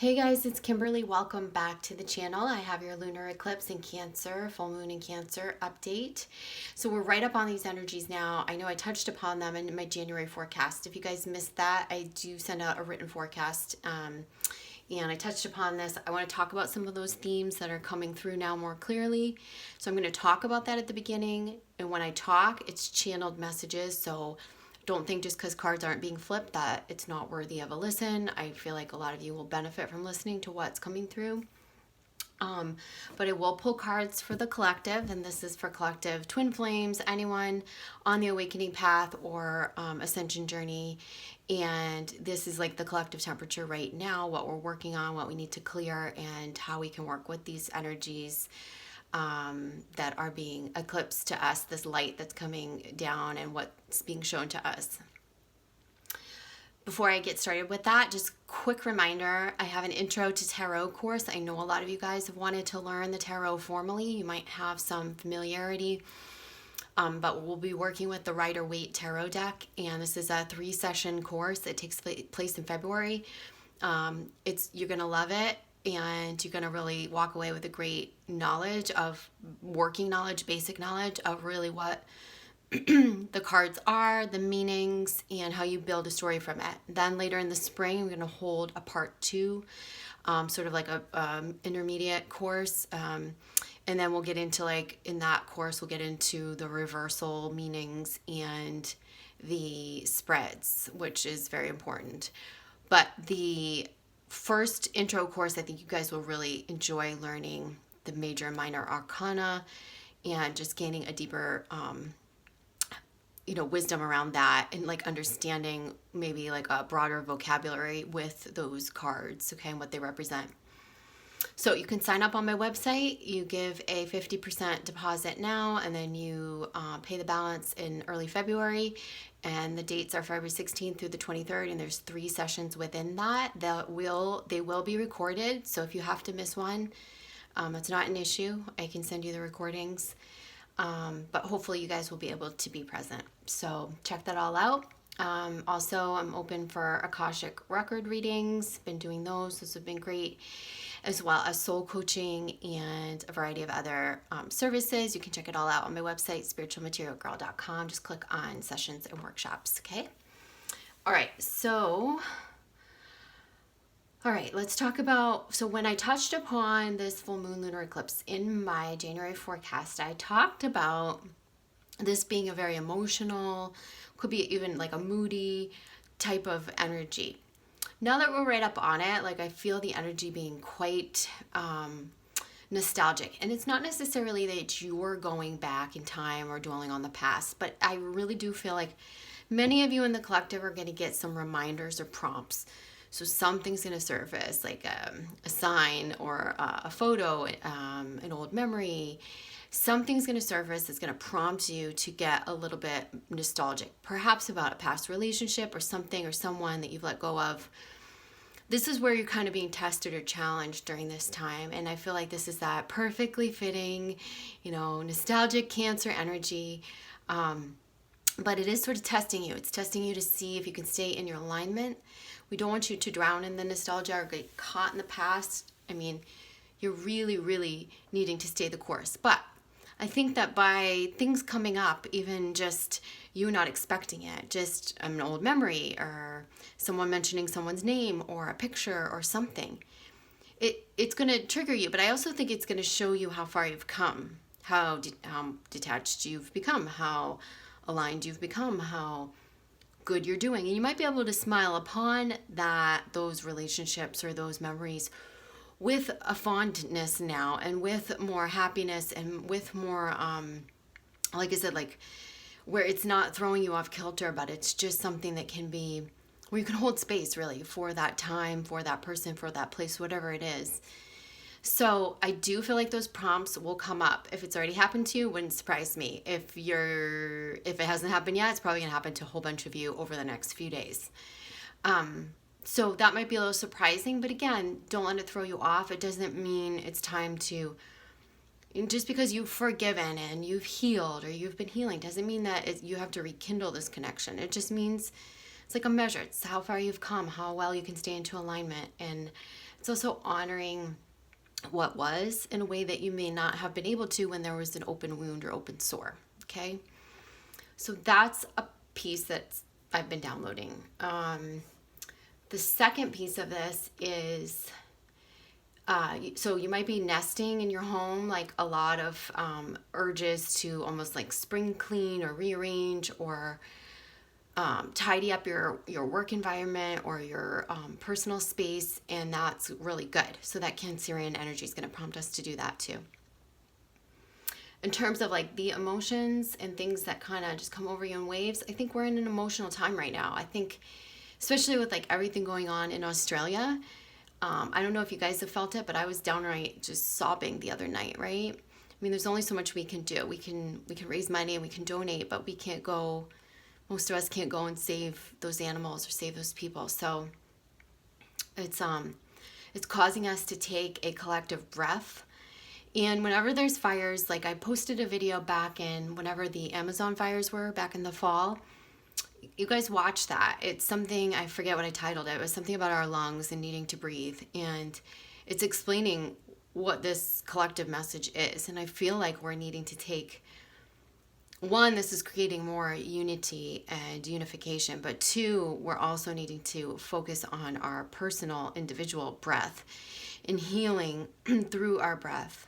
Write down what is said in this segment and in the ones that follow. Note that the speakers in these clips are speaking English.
Hey guys, it's Kimberly. Welcome back to the channel. I have your lunar eclipse in Cancer, full moon in Cancer update. So we're right up on these energies now. I know I touched upon them in my January forecast. If you guys missed that, I do send out a written forecast. And I touched upon this. I want to talk about some of those themes that are coming through now more clearly. So I'm going to talk about that at the beginning. And when I talk, it's channeled messages. So don't think just because cards aren't being flipped that it's not worthy of a listen. I feel like a lot of you will benefit from listening to what's coming through. But I will pull cards for the collective, and this is for collective twin flames, anyone on the awakening path or ascension journey. And this is like the collective temperature right now, what we're working on, what we need to clear, and how we can work with these energies that are being eclipsed to us, this light that's coming down and what's being shown to us. Before I get started with that, just quick reminder, I have an intro to tarot course. I know a lot of you guys have wanted to learn the tarot formally. You might have some familiarity, but we'll be working with the Rider-Waite tarot deck, and this is a 3-session course. It takes place in February. You're gonna love it, and you're gonna really walk away with a great knowledge of working knowledge, basic knowledge of really what the cards are, the meanings, and how you build a story from it. Then later in the spring, we're going to hold a part 2, sort of like a intermediate course. And then we'll get into, like, in that course, we'll get into the reversal meanings and the spreads, which is very important. But the first intro course, I think you guys will really enjoy learning the major and minor arcana and just gaining a deeper wisdom around that, and like understanding maybe like a broader vocabulary with those cards, okay, and what they represent. So you can sign up on my website. You give a 50% deposit now, and then you pay the balance in early February. And the dates are February 16th through the 23rd, and there's 3 sessions within that. They will be recorded, so if you have to miss one, it's not an issue. I can send you the recordings. But hopefully you guys will be able to be present. So check that all out. Also, I'm open for Akashic record readings. Been doing those. Those have been great. As well as soul coaching and a variety of other services. You can check it all out on my website, spiritualmaterialgirl.com. Just click on sessions and workshops, okay? All right, let's talk about, so when I touched upon this full moon lunar eclipse in my January forecast, I talked about this being a very emotional, could be even like a moody type of energy. Now that we're right up on it, like I feel the energy being quite nostalgic. And it's not necessarily that you're going back in time or dwelling on the past, but I really do feel like many of you in the collective are going to get some reminders or prompts. So something's going to surface, like a sign or a photo, an old memory. Something's going to surface that's going to prompt you to get a little bit nostalgic, perhaps about a past relationship or something or someone that you've let go of. This is where you're kind of being tested or challenged during this time. And I feel like this is that perfectly fitting, nostalgic Cancer energy. But it is sort of testing you. It's testing you to see if you can stay in your alignment. We don't want you to drown in the nostalgia or get caught in the past. I mean, you're really, really needing to stay the course. But I think that by things coming up, even just you not expecting it, just an old memory or someone mentioning someone's name or a picture or something, it's going to trigger you. But I also think it's going to show you how far you've come, how detached you've become, how aligned you've become, how good you're doing. And you might be able to smile upon those relationships or those memories with a fondness now, and with more happiness, and with more like I said, like where it's not throwing you off kilter, but it's just something that can be where you can hold space really for that time, for that person, for that place, whatever it is. So I do feel like those prompts will come up. If it's already happened to you, it wouldn't surprise me. If it hasn't happened yet, it's probably gonna happen to a whole bunch of you over the next few days. So that might be a little surprising, but again, don't let it throw you off. It doesn't mean it's time to, just because you've forgiven and you've healed or you've been healing, doesn't mean that you have to rekindle this connection. It just means it's like a measure. It's how far you've come, how well you can stay into alignment. And it's also honoring what was in a way that you may not have been able to when there was an open wound or open sore. Okay. So that's a piece that I've been downloading. The second piece of this is, so you might be nesting in your home, like a lot of urges to almost like spring clean or rearrange or tidy up your work environment or your personal space, and that's really good. So that Cancerian energy is going to prompt us to do that too. In terms of like the emotions and things that kind of just come over you in waves, I think we're in an emotional time right now. I think, especially with like everything going on in Australia, I don't know if you guys have felt it, but I was downright just sobbing the other night, right? I mean, there's only so much we can do. We can raise money and we can donate, but we can't go, most of us can't go and save those animals or save those people. So it's causing us to take a collective breath. And whenever there's fires, like I posted a video back in whenever the Amazon fires were back in the fall, you guys watch that. It's something, I forget what I titled it. It was something about our lungs and needing to breathe. And it's explaining what this collective message is. And I feel like we're needing to take, one, this is creating more unity and unification. But two, we're also needing to focus on our personal, individual breath and healing through our breath.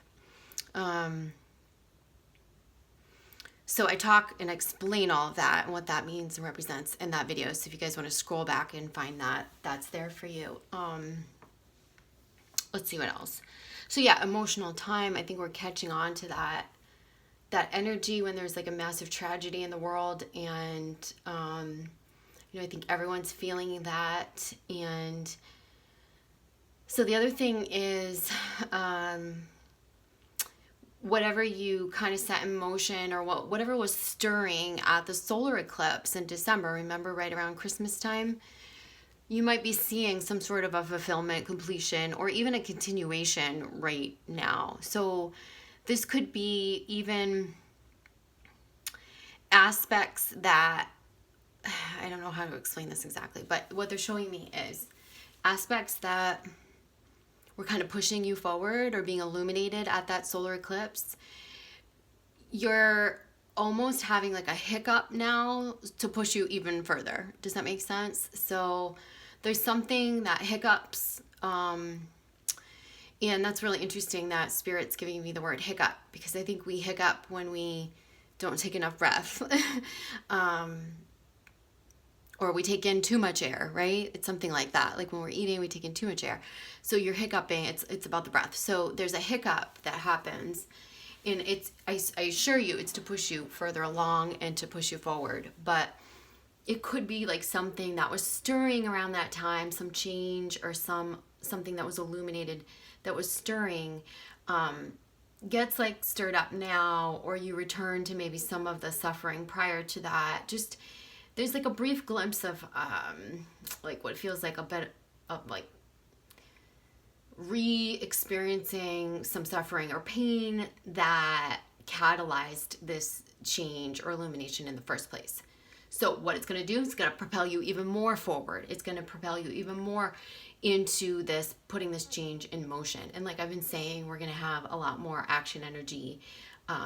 So I talk and explain all of that and what that means and represents in that video. So if you guys want to scroll back and find that, that's there for you. Let's see what else. So yeah, emotional time. I think we're catching on to that energy when there's like a massive tragedy in the world. And, I think everyone's feeling that. And so the other thing is, whatever you kind of set in motion or whatever was stirring at the solar eclipse in December, remember right around Christmas time, you might be seeing some sort of a fulfillment, completion, or even a continuation right now. So this could be even aspects that, I don't know how to explain this exactly, but what they're showing me is aspects that we're kind of pushing you forward or being illuminated at that solar eclipse. You're almost having like a hiccup now to push you even further. Does that make sense? So there's something that hiccups, and that's really interesting that Spirit's giving me the word hiccup, because I think we hiccup when we don't take enough breath. Or we take in too much air, right? It's something like that. Like when we're eating, we take in too much air. So you're hiccuping, it's about the breath. So there's a hiccup that happens, and I assure you, it's to push you further along and to push you forward. But it could be like something that was stirring around that time, some change or something that was illuminated, that was stirring, gets like stirred up now, or you return to maybe some of the suffering prior to that. Just, there's like a brief glimpse of like what feels like a bit of like re-experiencing some suffering or pain that catalyzed this change or illumination in the first place. So what it's going to do is it's going to propel you even more forward. It's going to propel you even more into this, putting this change in motion. And like I've been saying, we're going to have a lot more action energy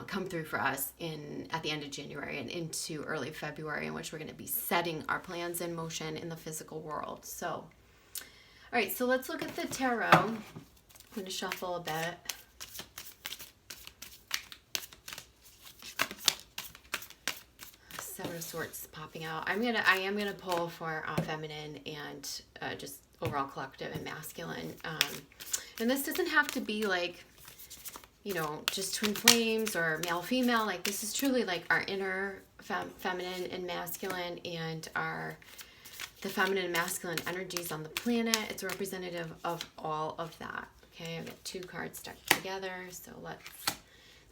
come through for us at the end of January and into early February, in which we're going to be setting our plans in motion in the physical world. So, all right, so let's look at the tarot. I'm going to shuffle a bit. Seven of Swords popping out. I am gonna pull for feminine and just overall collective and masculine. And this doesn't have to be like, just twin flames or male female. Like this is truly like our inner feminine and masculine, and the feminine and masculine energies on the planet. It's representative of all of that. Okay, I've got two cards stuck together, so let's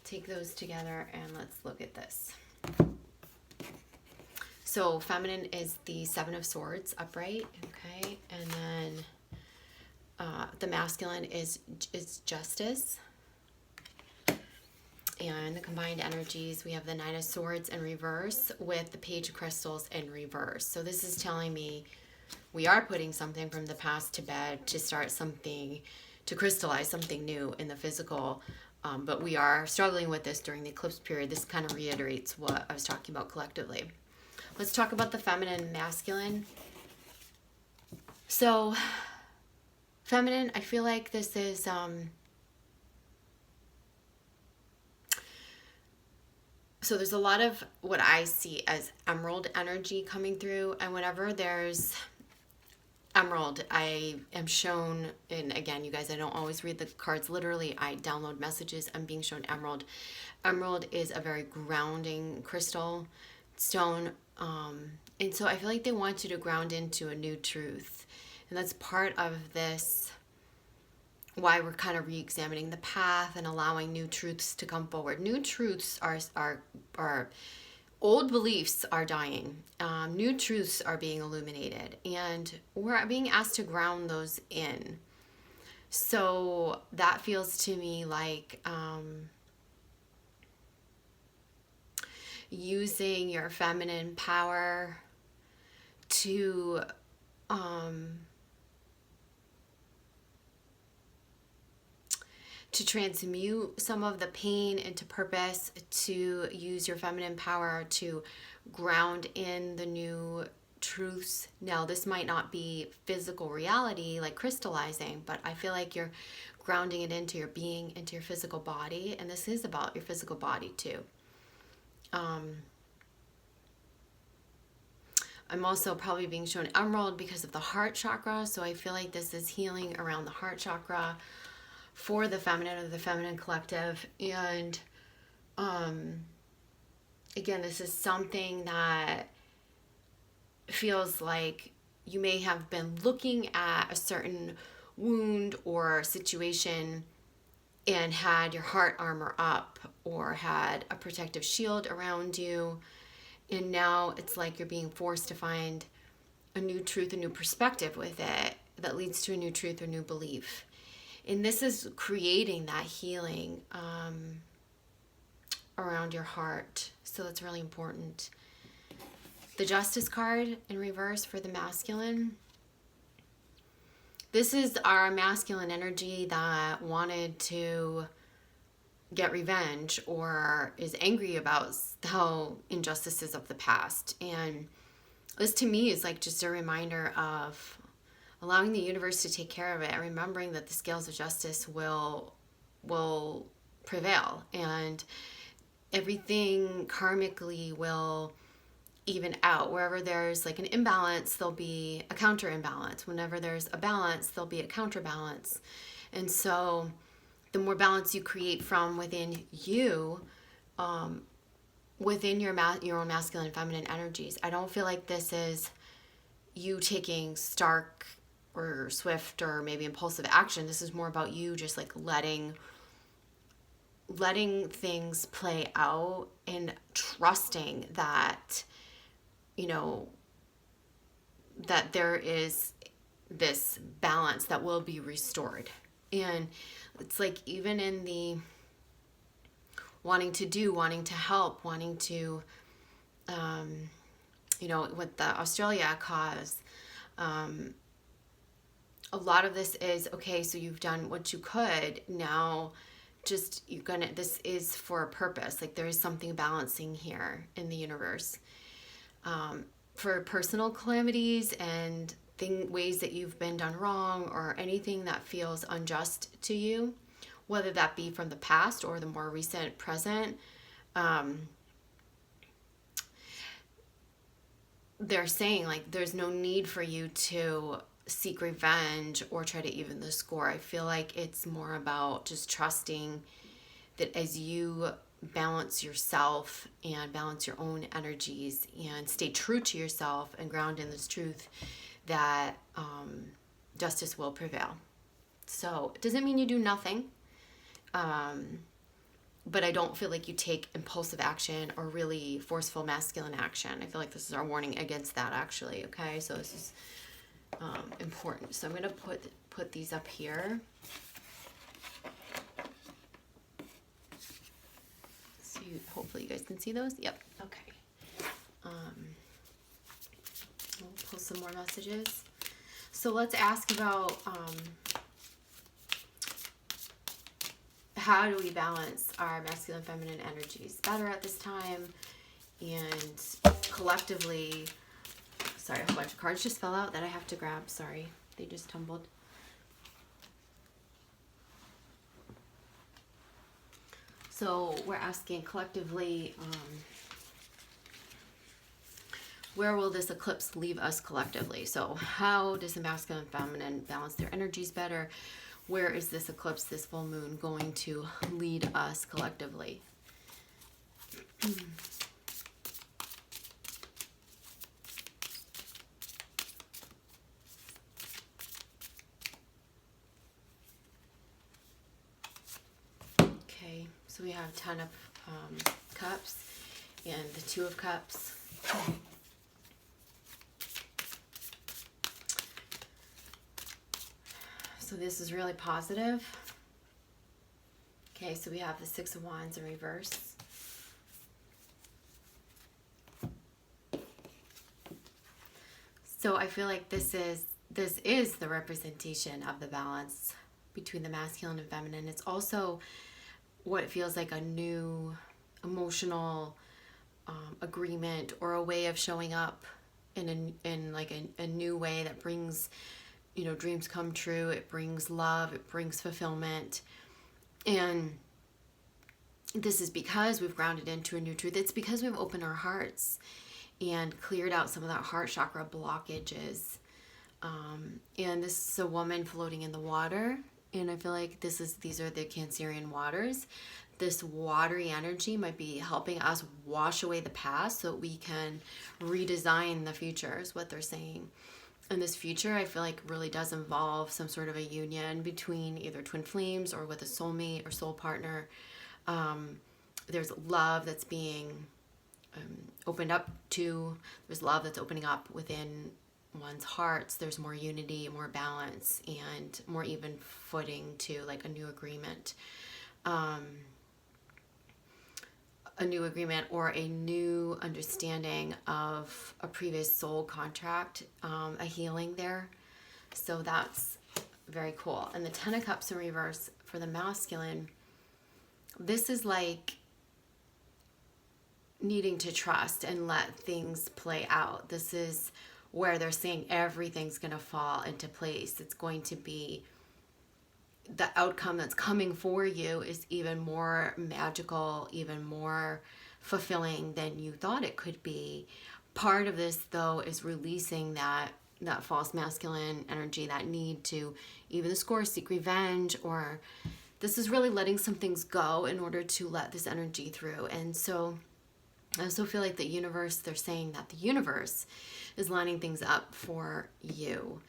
take those together and let's look at this. So feminine is the Seven of Swords upright, okay, and then the masculine is justice, and the combined energies, we have the Nine of Swords in reverse with the Page of Crystals in reverse. So this is telling me we are putting something from the past to bed to start something, to crystallize something new in the physical. But we are struggling with this during the eclipse period. This kind of reiterates what I was talking about collectively. Let's talk about the feminine and masculine. So, feminine, I feel like this is... So there's a lot of what I see as emerald energy coming through. And whenever there's emerald, I am shown, and again, you guys, I don't always read the cards literally. I download messages. I'm being shown emerald. Emerald is a very grounding crystal stone. And so I feel like they want you to ground into a new truth. And that's part of this, why we're kind of re-examining the path and allowing new truths to come forward. New truths are old beliefs are dying. New truths are being illuminated, and we're being asked to ground those in. So that feels to me like using your feminine power to transmute some of the pain into purpose, to use your feminine power to ground in the new truths. Now, this might not be physical reality like crystallizing, but I feel like you're grounding it into your being, into your physical body, and this is about your physical body too. I'm also probably being shown emerald because of the heart chakra, so I feel like this is healing around the heart chakra for the feminine or the feminine collective. And again, this is something that feels like you may have been looking at a certain wound or situation and had your heart armor up or had a protective shield around you, and now it's like you're being forced to find a new truth, a new perspective with it that leads to a new truth or new belief. And this is creating that healing around your heart. So that's really important. The Justice card in reverse for the masculine. This is our masculine energy that wanted to get revenge or is angry about how injustices of the past. And this to me is like just a reminder of allowing the universe to take care of it and remembering that the scales of justice will prevail, and everything karmically will even out. Wherever there's like an imbalance, there'll be a counter imbalance. Whenever there's a balance, there'll be a counterbalance. And so the more balance you create from within you, within your own masculine and feminine energies. I don't feel like this is you taking stark or swift or maybe impulsive action. This is more about you just like letting things play out and trusting that, you know, that there is this balance that will be restored. And it's like even in the wanting to help, wanting to, you know, with the Australia cause, a lot of this is, okay, so you've done what you could. Now just this is for a purpose. Like there is something balancing here in the universe. For personal calamities and ways that you've been done wrong or anything that feels unjust to you, whether that be from the past or the more recent present, they're saying like there's no need for you to seek revenge or try to even the score. I feel like it's more about just trusting that as you balance yourself and balance your own energies and stay true to yourself and ground in this truth, that justice will prevail. So it doesn't mean you do nothing, but I don't feel like you take impulsive action or really forceful masculine action. I feel like this is our warning against that, actually. Okay, so this is important. So I'm going to put these up here. Hopefully you guys can see those. Yep. Okay. We'll pull some more messages. So let's ask about how do we balance our masculine and feminine energies better at this time, and collectively. Sorry, a whole bunch of cards just fell out that I have to grab. Sorry, they just tumbled. So we're asking collectively, where will this eclipse leave us collectively? So how does the masculine and feminine balance their energies better? Where is this eclipse, this full moon, going to lead us collectively? Okay, so we have 10 of cups and the 2 of cups. So this is really positive. Okay, so we have the 6 of Wands in reverse. So I feel like this is the representation of the balance between the masculine and feminine. It's also what feels like a new emotional agreement, or a way of showing up in a new way that brings, you know, dreams come true. It brings love, it brings fulfillment. And this is because we've grounded into a new truth. It's because we've opened our hearts and cleared out some of that heart chakra blockages. And this is a woman floating in the water. And I feel like these are the Cancerian waters. This watery energy might be helping us wash away the past so we can redesign the future, is what they're saying. And this future, I feel like, really does involve some sort of a union between either twin flames or with a soulmate or soul partner. There's love that's being opened up to. There's love that's opening up within one's hearts. There's more unity, more balance, and more even footing to like a new agreement. A new agreement or a new understanding of a previous soul contract, a healing there. So that's very cool. And the 10 of Cups in reverse for the masculine, this is like needing to trust and let things play out. This is where they're saying everything's going to fall into place. It's going to be, the outcome that's coming for you is even more magical, even more fulfilling than you thought it could be. Part of this, though, is releasing that false masculine energy, that need to even the score, seek revenge, or this is really letting some things go in order to let this energy through. And so I also feel like the universe, they're saying that the universe is lining things up for you.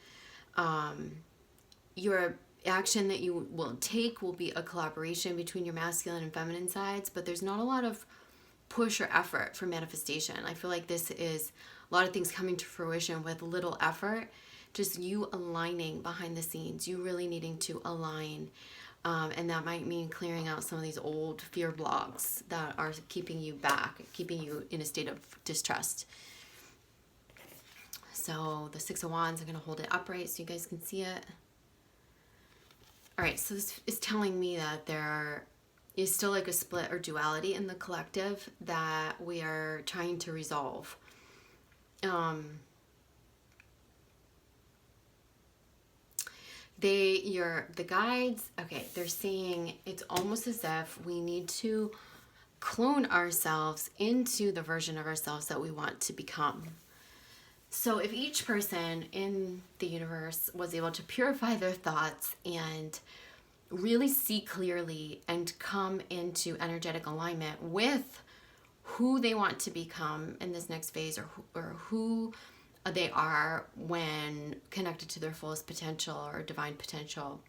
Your action that you will take will be a collaboration between your masculine and feminine sides, but there's not a lot of push or effort for manifestation. I feel like this is a lot of things coming to fruition with little effort, just you aligning behind the scenes, you really needing to align. And that might mean clearing out some of these old fear blocks that are keeping you back, keeping you in a state of distrust. So the 6 of Wands, I'm going to hold it upright so you guys can see it. All right, so this is telling me that there is still like a split or duality in the collective that we are trying to resolve. The guides, okay, they're saying it's almost as if we need to clone ourselves into the version of ourselves that we want to become. So if each person in the universe was able to purify their thoughts and really see clearly and come into energetic alignment with who they want to become in this next phase, or who they are when connected to their fullest potential or divine potential,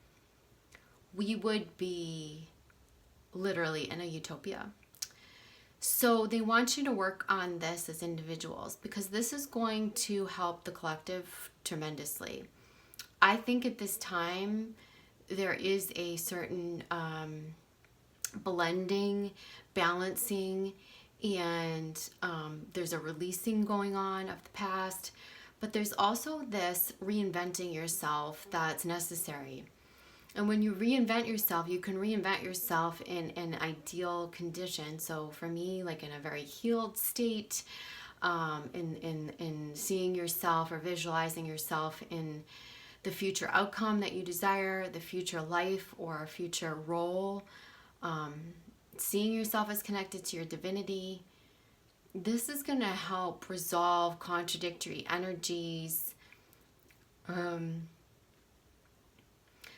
we would be literally in a utopia. So they want you to work on this as individuals, because this is going to help the collective tremendously. I think at this time there is a certain blending, balancing, and there's a releasing going on of the past, but there's also this reinventing yourself that's necessary. And when you reinvent yourself, you can reinvent yourself in an ideal condition. So for me, like in a very healed state, in seeing yourself or visualizing yourself in the future outcome that you desire, the future life or future role, seeing yourself as connected to your divinity. This is going to help resolve contradictory energies,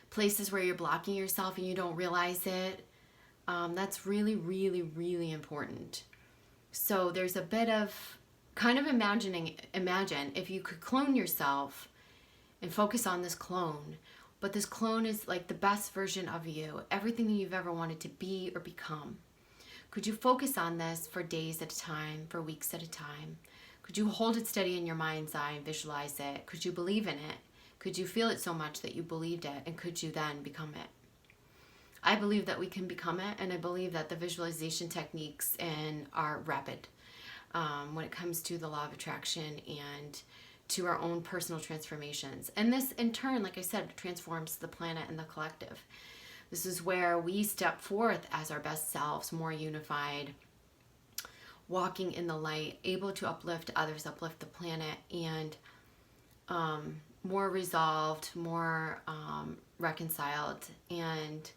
places where you're blocking yourself and you don't realize it. That's really, really, really important. So there's a bit of kind of imagine if you could clone yourself and focus on this clone, but this clone is like the best version of you, everything that you've ever wanted to be or become. Could you focus on this for days at a time, for weeks at a time? Could you hold it steady in your mind's eye and visualize it? Could you believe in it? Could you feel it so much that you believed it? And could you then become it? I believe that we can become it, and I believe that the visualization techniques are rapid when it comes to the law of attraction and to our own personal transformations. And this, in turn, like I said, transforms the planet and the collective. This is where we step forth as our best selves, more unified, walking in the light, able to uplift others, uplift the planet, and more resolved, more reconciled. And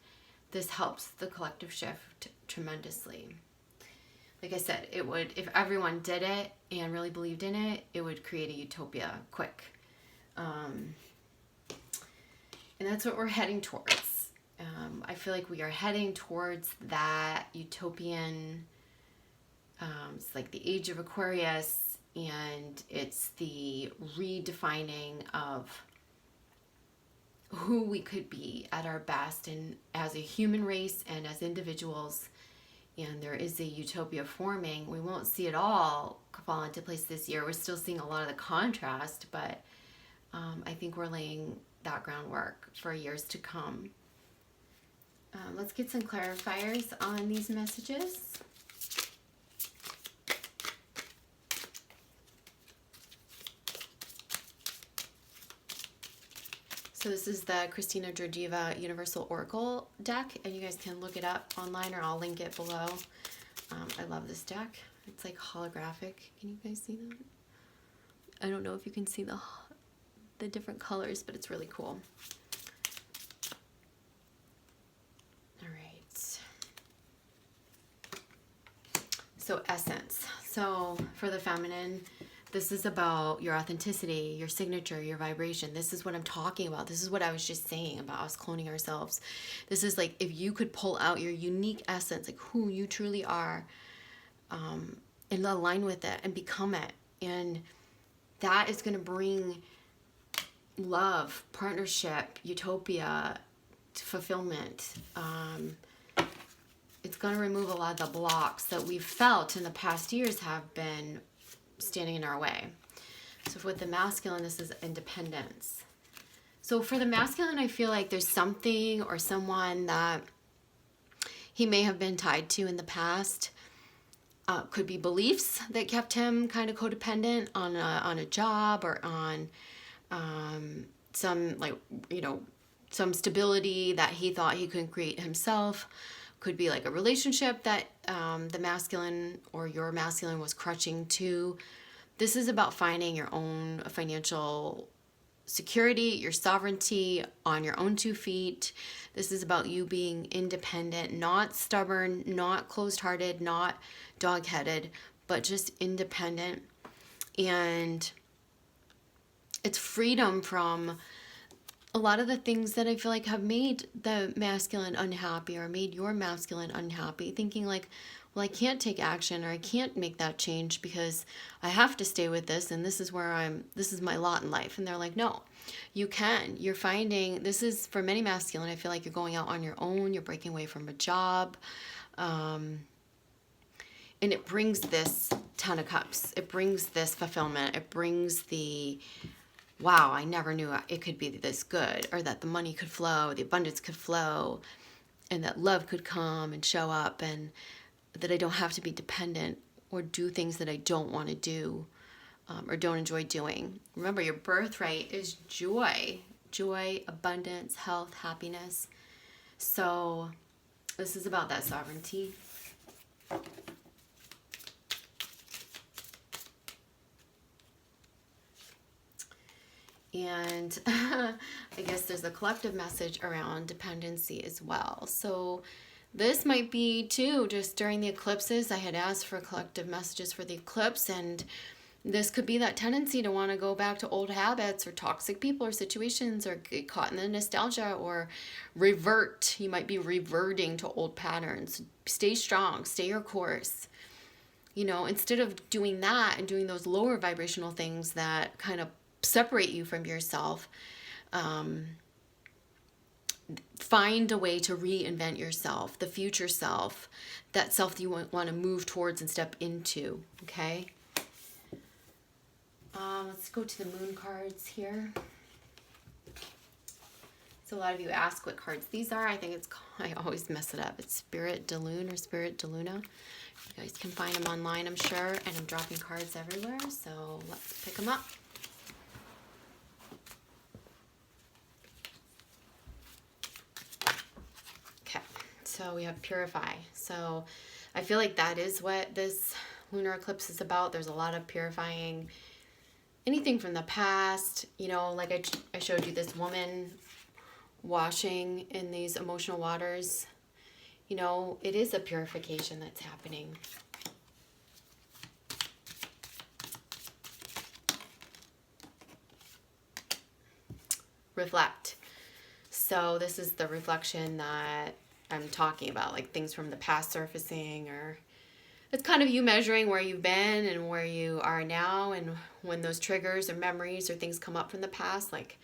this helps the collective shift tremendously. Like I said, it would, if everyone did it and really believed in it, it would create a utopia quick. And that's what we're heading towards. I feel like we are heading towards that utopian, it's like the age of Aquarius, and it's the redefining of who we could be at our best and as a human race and as individuals. And there is a utopia forming. We won't see it all fall into place this year. We're still seeing a lot of the contrast, but I think we're laying that groundwork for years to come. Let's get some clarifiers on these messages. So this is the Christina Georgieva Universal Oracle deck, and you guys can look it up online, or I'll link it below. I love this deck. It's like holographic. Can you guys see that? I don't know if you can see the different colors, but it's really cool. All right. So essence. So for the feminine, this is about your authenticity, your signature, your vibration. This is what I'm talking about. This is what I was just saying about us cloning ourselves. This is like if you could pull out your unique essence, like who you truly are, and align with it and become it. And that is going to bring love, partnership, utopia, fulfillment. It's going to remove a lot of the blocks that we've felt in the past years have been standing in our way. So with the masculine, this is independence. So for the masculine, I feel like there's something or someone that he may have been tied to in the past. Could be beliefs that kept him kind of codependent on a job or on some, like, you know, some stability that he thought he couldn't create himself. Could be like a relationship that the masculine or your masculine was crutching to. This is about finding your own financial security, your sovereignty on your own 2 feet. This is about you being independent, not stubborn, not closed-hearted, not dog-headed, but just independent. And it's freedom from a lot of the things that I feel like have made the masculine unhappy or made your masculine unhappy, thinking like, well, I can't take action or I can't make that change because I have to stay with this and this is my lot in life. And they're like, no, you can. You're finding, this is for many masculine, I feel like you're going out on your own, you're breaking away from a job. And it brings this 10 of cups. It brings this fulfillment. It brings the, wow, I never knew it could be this good, or that the money could flow, the abundance could flow. and that love could come and show up, and that I don't have to be dependent or do things that I don't want to do, or don't enjoy doing. Remember, your birthright is joy. Joy, abundance, health, happiness. So this is about that sovereignty. And I guess there's a collective message around dependency as well. So this might be too, just during the eclipses, I had asked for collective messages for the eclipse, and this could be that tendency to want to go back to old habits or toxic people or situations, or get caught in the nostalgia, or revert. You might be reverting to old patterns. Stay strong, stay your course. You know, instead of doing that and doing those lower vibrational things that kind of separate you from yourself, find a way to reinvent yourself, the future self, that self that you want to move towards and step into. Okay. Let's go to the moon cards here. So a lot of you ask what cards these are. I think I always mess it up. It's Spirit de Lune or Spirit de Luna. You guys can find them online, I'm sure, and I'm dropping cards everywhere. So let's pick them up. Okay, so we have Purify. So I feel like that is what this lunar eclipse is about. There's a lot of purifying anything from the past. You know, like I showed you this woman washing in these emotional waters. You know, it is a purification that's happening. Reflect. So this is the reflection that I'm talking about, like things from the past surfacing, or it's kind of you measuring where you've been and where you are now, and when those triggers or memories or things come up from the past, like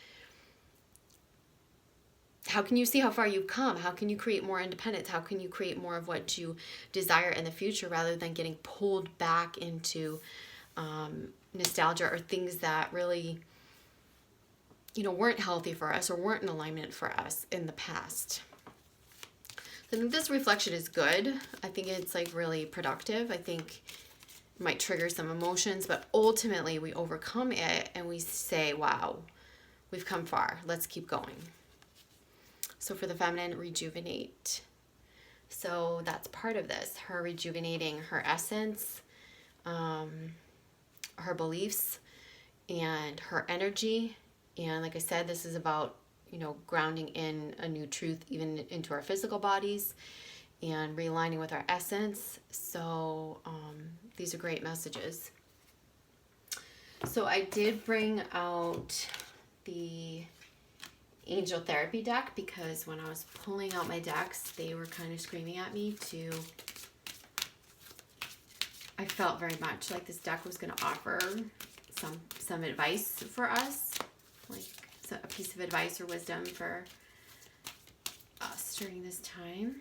how can you see how far you've come? How can you create more independence? How can you create more of what you desire in the future, rather than getting pulled back into nostalgia or things that really, you know, weren't healthy for us or weren't in alignment for us in the past. I think this reflection is good. I think it's like really productive. I think it might trigger some emotions, but ultimately we overcome it and we say, wow, we've come far. Let's keep going. So for the feminine, rejuvenate. So that's part of this, her rejuvenating her essence, her beliefs, and her energy. And like I said, this is about, you know, grounding in a new truth, even into our physical bodies, and realigning with our essence. So these are great messages. So I did bring out the Angel Therapy deck, because when I was pulling out my decks, they were kind of screaming at me to, I felt very much like this deck was going to offer some advice for us, like a piece of advice or wisdom for us during this time.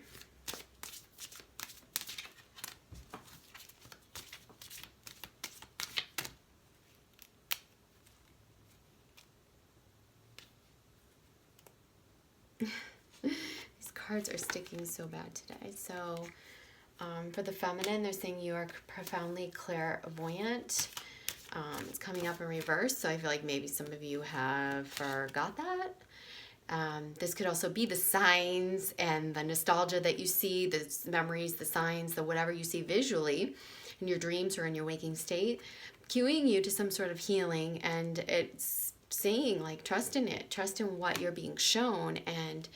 These cards are sticking so bad today. So for the feminine, they're saying you are profoundly clairvoyant. It's coming up in reverse, so I feel like maybe some of you have forgot that. This could also be the signs and the nostalgia that you see, the memories, the signs, the whatever you see visually in your dreams or in your waking state, cueing you to some sort of healing. And it's saying, like, trust in it, trust in what you're being shown, and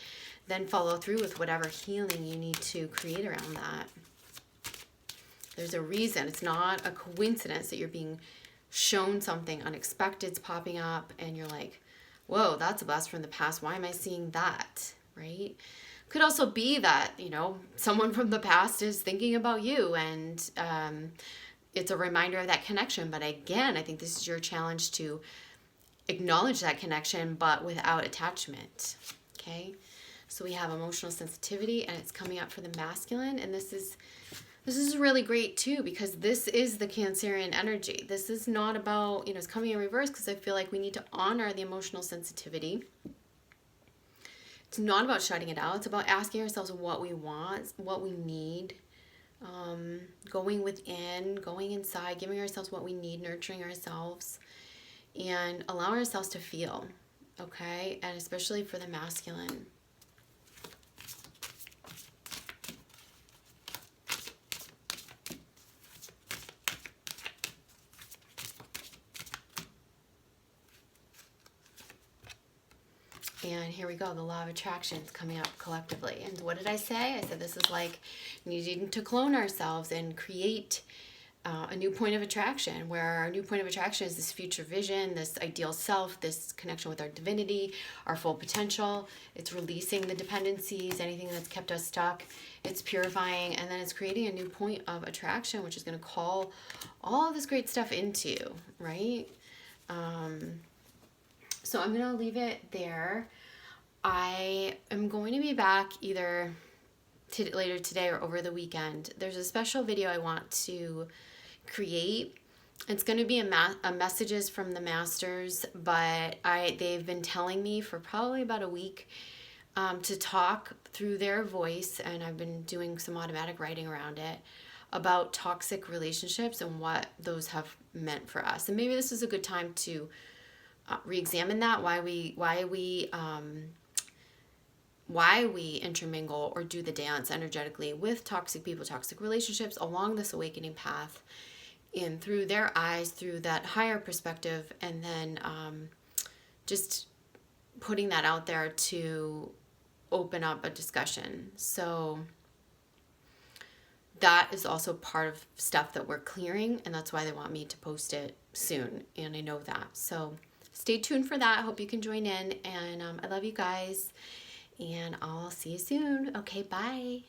then follow through with whatever healing you need to create around that. There's a reason. It's not a coincidence that you're being shown something unexpected's popping up and you're like, whoa, that's a blast from the past. Why am I seeing that? Right? Could also be that, you know, someone from the past is thinking about you, and it's a reminder of that connection. But again, I think this is your challenge to acknowledge that connection, but without attachment. Okay? So we have emotional sensitivity, and it's coming up for the masculine, and this is really great too, because this is the Cancerian energy. This is not about, you know, it's coming in reverse, because I feel like we need to honor the emotional sensitivity. It's not about shutting it out. It's about asking ourselves what we want, what we need, going within, going inside, giving ourselves what we need, nurturing ourselves, and allowing ourselves to feel, okay? And especially for the masculine. And here we go, the law of attraction is coming up collectively. And what did I say? I said this is like needing to clone ourselves and create a new point of attraction, where our new point of attraction is this future vision, this ideal self, this connection with our divinity, our full potential. It's releasing the dependencies, anything that's kept us stuck. It's purifying, and then it's creating a new point of attraction, which is going to call all of this great stuff into you, right? So I'm going to leave it there. I am going to be back either later today or over the weekend. There's a special video I want to create. It's going to be a messages from the masters, but they've been telling me for probably about a week to talk through their voice, and I've been doing some automatic writing around it about toxic relationships and what those have meant for us. And maybe this is a good time to re-examine that, why we intermingle or do the dance energetically with toxic people, toxic relationships along this awakening path, and through their eyes, through that higher perspective, and then just putting that out there to open up a discussion. So that is also part of stuff that we're clearing, and that's why they want me to post it soon, and I know that. So stay tuned for that. I hope you can join in, and I love you guys, and I'll see you soon. Okay, bye.